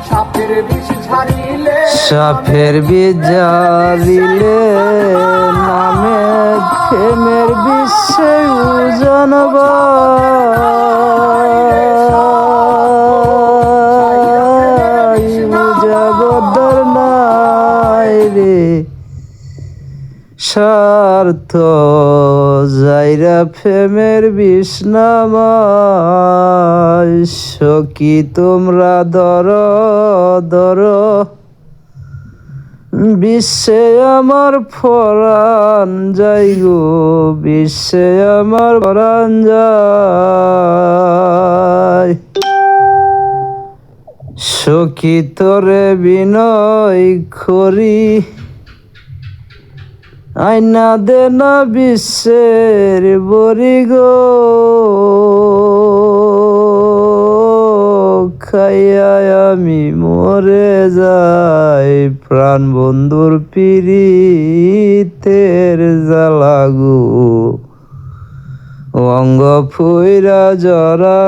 সাপের বিষ ঝারিলে নামে প্রেমের বিশ্বে ওজন বুঝাবদর নাই রে স্বার্থ যাইরা প্রেমের বিষ নামায় সখী তোমরা দর দর বিশ্বে আমার পরাণ যাই গো বিশ্বে আমার পরাণ যায় সখী তোরে বিনয় করি আইনা দে না বিশ্বের বরি গো খাইয়া আমি মরে যাই প্রাণ বন্ধুর পিরিতের জ্বালা গো অঙ্গ ফুইরা জরা